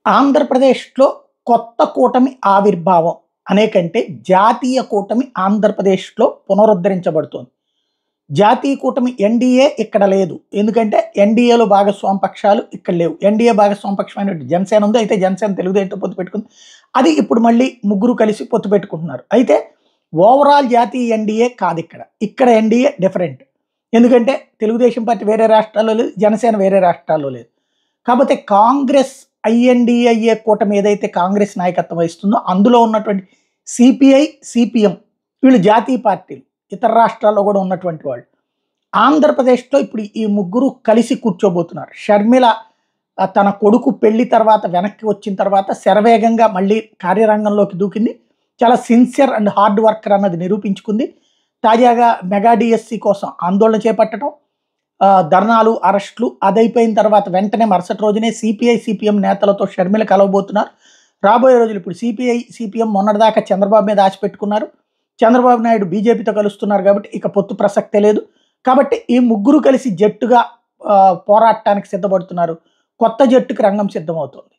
ఆంధ్రప్రదేశ్‌లో కొత్త కూటమి ఆవిర్భావం అనే కంటే జాతీయ కూటమి ఆంధ్రప్రదేశ్‌లో పునరుద్ధరించబడుతోంది. జాతీయ కూటమి ఎన్‌డీఏ ఇక్కడ లేదు. ఎందుకంటే ఎన్‌డీఏలో భాగస్వామ్య పక్షాలు ఇక్కడ లేవు. ఎన్‌డీఏ భాగస్వామ్య పక్షమైనటువంటి జనసేన ఉంది. అయితే జనసేన తెలుగుదేశంతో పొత్తు పెట్టుకుంది. అది ఇప్పుడు మళ్ళీ ముగ్గురు కలిసి పొత్తు పెట్టుకుంటున్నారు. అయితే ఓవరాల్ జాతీయ ఎన్‌డీఏ కాదిక్కడ. ఇక్కడ ఎన్‌డీఏ డిఫరెంట్. ఎందుకంటే తెలుగుదేశం పార్టీ వేరే రాష్ట్రాల్లో లేదు. జనసేన వేరే రాష్ట్రాల్లో లేదు. కాపోతే కాంగ్రెస్ ఐఎన్‌డీఏ కూటమి ఏదైతే కాంగ్రెస్ నాయకత్వం వహిస్తుందో అందులో ఉన్నటువంటి సిపిఐ, సిపిఎం వీళ్ళు జాతీయ పార్టీలు. ఇతర రాష్ట్రాల్లో కూడా ఉన్నటువంటి వాళ్ళు. ఆంధ్రప్రదేశ్‌లో ఇప్పుడు ఈ ముగ్గురు కలిసి కూర్చోబోతున్నారు. షర్మిల తన కొడుకు పెళ్లి తర్వాత వెనక్కి వచ్చిన తర్వాత శరవేగంగా మళ్ళీ కార్యరంగంలోకి దూకింది. చాలా సిన్సియర్ అండ్ హార్డ్ వర్కర్ అన్నది నిరూపించుకుంది. తాజాగా మెగా డీఎస్సీ కోసం ఆందోళన చేపట్టడం, ధర్నాలు, అరెస్టులు అదయిపోయిన తర్వాత వెంటనే మరుసటి రోజునే సిపిఐ, సిపిఎం నేతలతో షర్మిల కలవబోతున్నారు. రాబోయే రోజులు ఇప్పుడు సిపిఐ, సిపిఎం మొన్నటిదాకా చంద్రబాబు మీద ఆశ పెట్టుకున్నారు. చంద్రబాబు నాయుడు బీజేపీతో కలుస్తున్నారు కాబట్టి ఇక పొత్తు ప్రసక్తే లేదు. కాబట్టి ఈ ముగ్గురు కలిసి జట్టుగా పోరాటానికి సిద్ధపడుతున్నారు. కొత్త జట్టుకి రంగం సిద్ధమవుతోంది.